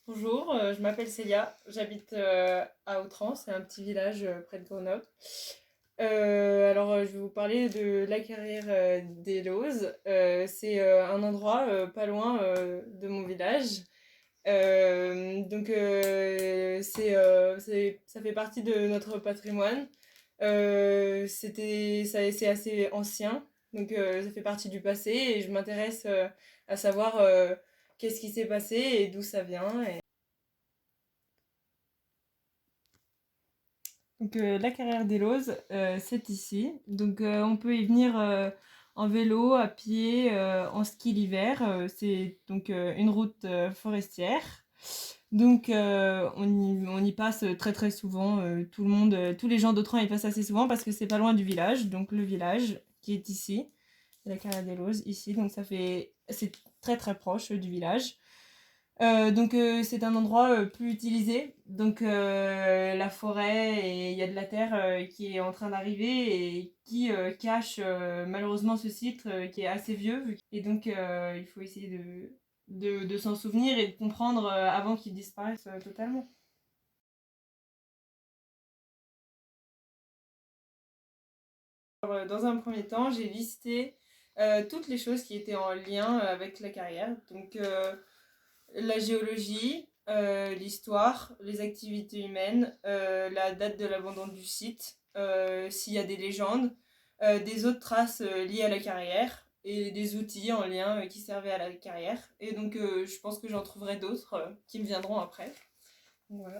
Bonjour, je m'appelle Célia, j'habite à Autran, c'est un petit village près de Grenoble. Je vais vous parler de la carrière des Lozes. C'est un endroit pas loin de mon village. Ça fait partie de notre patrimoine. C'est assez ancien, ça fait partie du passé et je m'intéresse à savoir qu'est-ce qui s'est passé et d'où ça vient. La carrière des Lozes, c'est ici. On peut y venir en vélo, à pied, en ski l'hiver. C'est une route forestière. On y passe très très souvent. Tout le monde, tous les gens d'Autran y passent assez souvent parce que c'est pas loin du village. Donc le village qui est ici, la carrière des Lozes ici. C'est très très proche du village. C'est un endroit plus utilisé. La forêt et il y a de la terre qui est en train d'arriver et qui cache malheureusement ce site qui est assez vieux. Il faut essayer de s'en souvenir et de comprendre avant qu'il disparaisse totalement. Dans un premier temps, j'ai listé toutes les choses qui étaient en lien avec la carrière. La géologie, l'histoire, les activités humaines, la date de l'abandon du site, s'il y a des légendes, des autres traces liées à la carrière et des outils en lien qui servaient à la carrière. Je pense que j'en trouverai d'autres qui me viendront après. Voilà.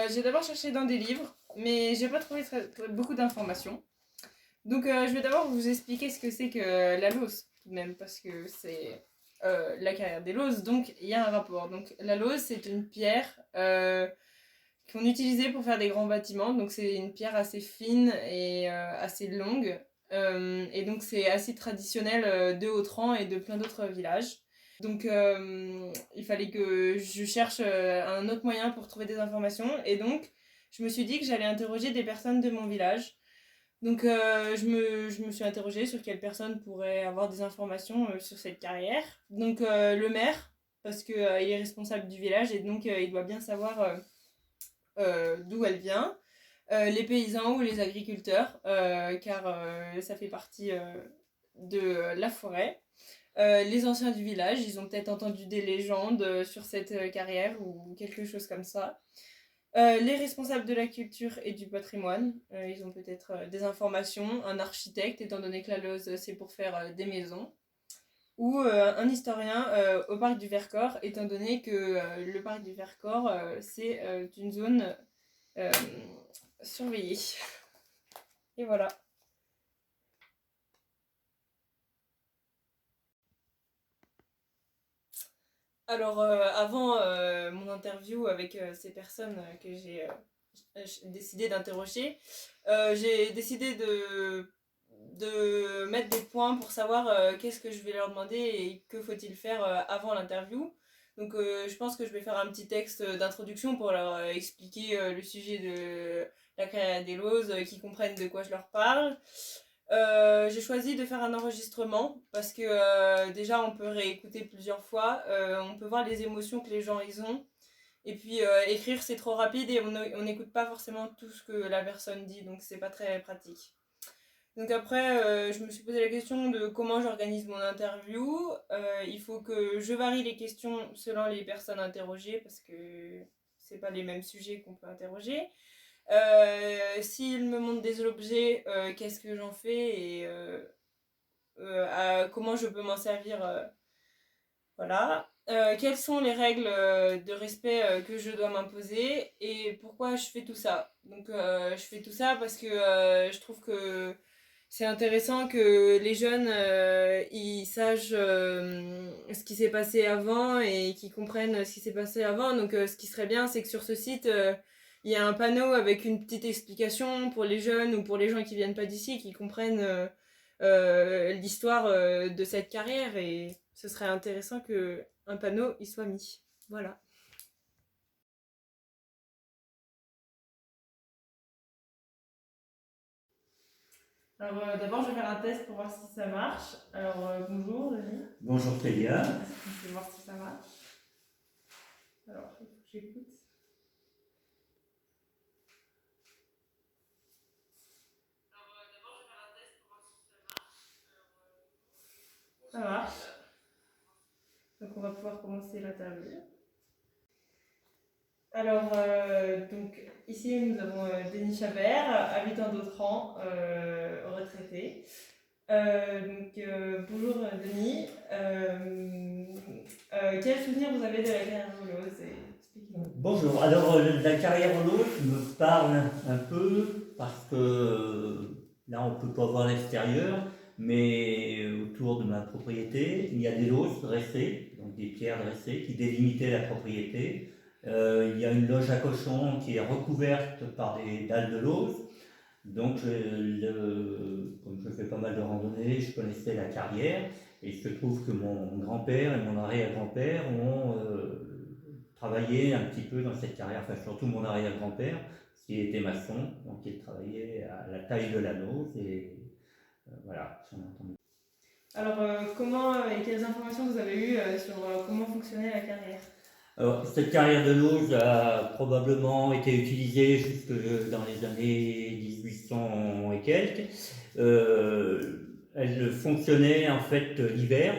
J'ai d'abord cherché dans des livres, mais j'ai pas trouvé beaucoup d'informations. Je vais d'abord vous expliquer ce que c'est que la lose, tout de même, parce que c'est la carrière des loses, donc il y a un rapport. Donc la lose, c'est une pierre qu'on utilisait pour faire des grands bâtiments, donc c'est une pierre assez fine et assez longue, et donc c'est assez traditionnel de Autran et de plein d'autres villages. Il fallait que je cherche un autre moyen pour trouver des informations, et donc je me suis dit que j'allais interroger des personnes de mon village. Je me suis interrogée sur quelle personne pourrait avoir des informations sur cette carrière. Le maire, parce qu'il il est responsable du village et il doit bien savoir d'où elle vient. Les paysans ou les agriculteurs, car ça fait partie de la forêt. Les anciens du village, ils ont peut-être entendu des légendes sur cette carrière ou quelque chose comme ça. Les responsables de la culture et du patrimoine, ils ont peut-être des informations, un architecte, étant donné que la Lose, c'est pour faire des maisons, ou un historien au parc du Vercors, étant donné que le parc du Vercors, c'est une zone euh, surveillée. Et voilà. Avant mon interview avec ces personnes que j'ai décidé d'interroger, j'ai décidé de mettre des points pour savoir qu'est-ce que je vais leur demander et que faut-il faire avant l'interview. Je pense que je vais faire un petit texte d'introduction pour leur expliquer le sujet de la carrière des Lozes, qu'ils comprennent de quoi je leur parle. J'ai choisi de faire un enregistrement parce que déjà on peut réécouter plusieurs fois, on peut voir les émotions que les gens ils ont. Et puis écrire c'est trop rapide et on n'écoute pas forcément tout ce que la personne dit, donc c'est pas très pratique. Je me suis posé la question de comment j'organise mon interview. Il faut que je varie les questions selon les personnes interrogées parce que c'est pas les mêmes sujets qu'on peut interroger. S'ils me montrent des objets, qu'est-ce que j'en fais et comment je peux m'en servir. Voilà. Quelles sont les règles de respect que je dois m'imposer et pourquoi je fais tout ça. Je fais tout ça parce que je trouve que c'est intéressant que les jeunes ils sachent ce qui s'est passé avant et qu'ils comprennent ce qui s'est passé avant. Ce qui serait bien, c'est que sur ce site, il y a un panneau avec une petite explication pour les jeunes ou pour les gens qui viennent pas d'ici, qui comprennent l'histoire de cette carrière et ce serait intéressant que un panneau y soit mis. Voilà. Alors d'abord, je vais faire un test pour voir si ça marche. Alors bonjour Denis. Bonjour Célia. Je vais voir si ça marche. Alors, il faut que j'écoute. Ça marche. Donc on va pouvoir commencer l'interview. Alors, donc, ici nous avons Denis Chabert, habitant d'Autran, retraité. Bonjour Denis. Quel souvenir vous avez de la carrière Volos? Expliquez-nous. Bonjour. Alors la carrière en eau me parle un peu parce que là on peut pas voir l'extérieur, mais autour de ma propriété il y a des loses dressées, donc des pierres dressées qui délimitaient la propriété. Il y a une loge à cochons qui est recouverte par des dalles de lauze. Donc, comme je fais pas mal de randonnées, je connaissais la carrière et il se trouve que mon grand-père et mon arrière-grand-père ont travaillé un petit peu dans cette carrière, enfin surtout mon arrière-grand-père, qui était maçon, donc il travaillait à la taille de la nôtre et voilà, j'en ai entendu. Alors, comment et quelles informations vous avez eues sur comment fonctionnait la carrière? Alors, cette carrière de Lauge a probablement été utilisée jusque dans les années 1800 et quelques. Elle fonctionnait en fait l'hiver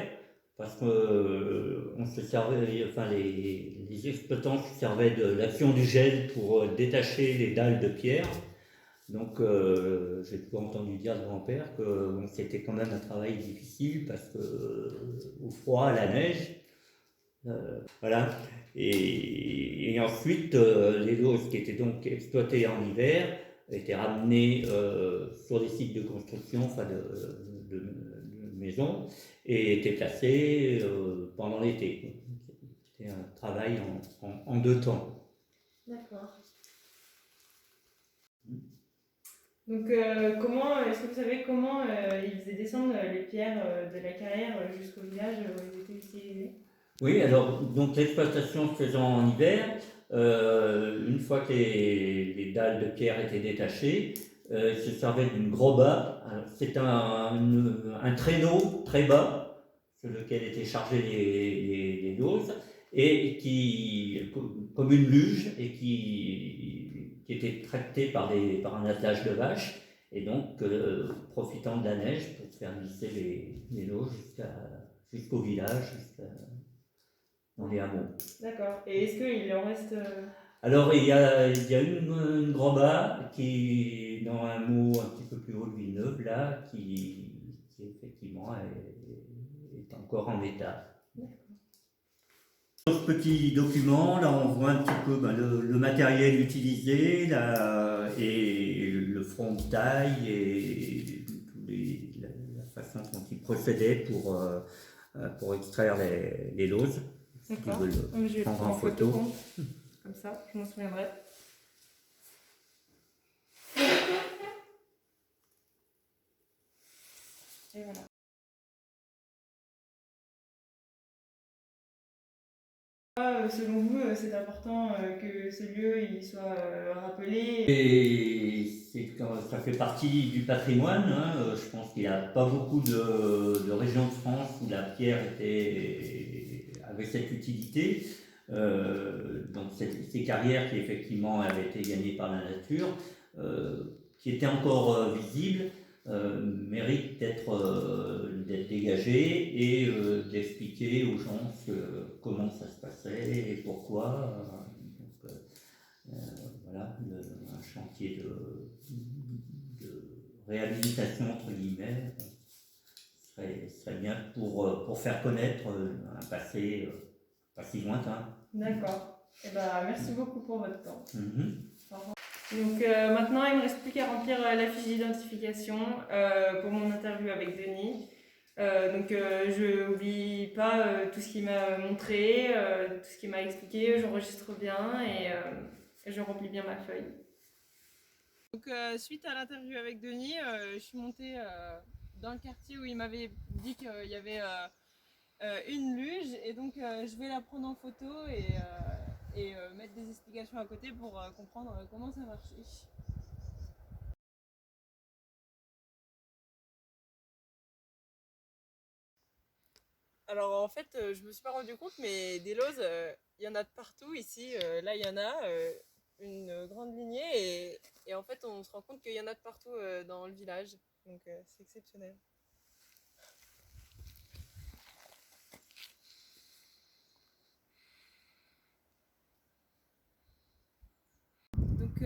parce que on se servait, enfin les exploitants se servaient de l'action du gel pour détacher les dalles de pierre. Donc j'ai toujours entendu dire de grand-père que bon, c'était quand même un travail difficile parce que au froid, à la neige. Voilà. Et ensuite, les loses qui étaient donc exploitées en hiver étaient ramenées sur des sites de construction, enfin de maisons, et étaient placées pendant l'été. C'était un travail en deux temps. D'accord. Donc, est-ce que vous savez comment ils faisaient descendre les pierres de la carrière jusqu'au village où ils étaient utilisés? Oui, alors donc l'exploitation se faisant en hiver, une fois que les dalles de pierre étaient détachées, ils se servaient d'une groba. C'est un traîneau très bas sur lequel étaient chargées les doses et qui, comme une luge, et qui était tracté par un attelage de vache et donc profitant de la neige pour faire glisser les lots jusqu'au village, dans les hameaux. D'accord. Et est-ce qu'il en reste Alors il y a une groba qui est dans un hameau un petit peu plus haut de Villeneuve, là, qui effectivement est encore en état. Dans ce petit document, là, on voit un petit peu le matériel utilisé et le front de taille et la façon dont il procédait pour extraire les lauses. D'accord. Si tu veux Je vais le prendre prendre en photo. Comme ça, je m'en souviendrai. Et voilà. Selon vous, c'est important que ce lieu il soit rappelé. Et ça fait partie du patrimoine, hein. Je pense qu'il n'y a pas beaucoup de régions de France où la pierre avait cette utilité. Donc ces carrières qui effectivement avaient été gagnées par la nature, qui étaient encore visibles, méritent d'être dégagées et d'expliquer aux gens comment ça se passait et pourquoi. Euh, voilà, un chantier de réhabilitation, entre guillemets, serait bien pour faire connaître un passé pas si lointain. D'accord. Et ben, merci beaucoup pour votre temps. Mm-hmm. Donc maintenant, il ne me reste plus qu'à remplir la fiche d'identification pour mon interview avec Denis. Je n'oublie pas tout ce qu'il m'a montré, tout ce qu'il m'a expliqué, j'enregistre bien et je remplis bien ma feuille. Donc suite à l'interview avec Denis, je suis montée dans le quartier où il m'avait dit qu'il y avait une luge et donc je vais la prendre en photo et mettre des explications à côté pour comprendre comment ça marchait. Alors en fait, je me suis pas rendu compte, mais des lauses, il y en a de partout ici. Là, il y en a une grande lignée et en fait, on se rend compte qu'il y en a de partout dans le village. Donc c'est exceptionnel. Donc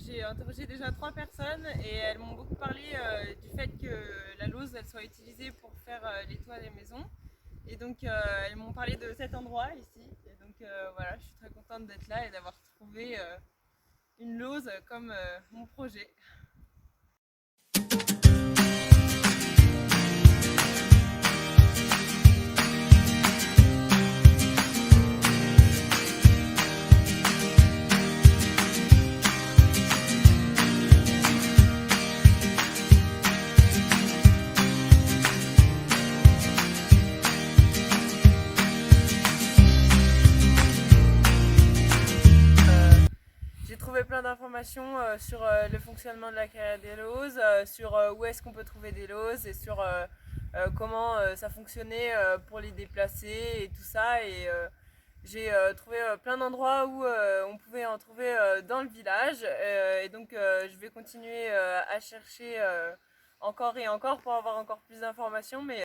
j'ai interrogé déjà 3 personnes et elles m'ont beaucoup parlé du fait que la lauze elle soit utilisée pour faire les toits des maisons. Et donc elles m'ont parlé de cet endroit ici. Et donc voilà, je suis très contente d'être là et d'avoir trouvé une lauze comme mon projet. J'ai trouvé plein d'informations sur le fonctionnement de la carrière des lauses, sur où est-ce qu'on peut trouver des lauses et sur comment ça fonctionnait pour les déplacer et tout ça. Et j'ai trouvé plein d'endroits où on pouvait en trouver dans le village. Et donc je vais continuer à chercher encore et encore pour avoir encore plus d'informations. Mais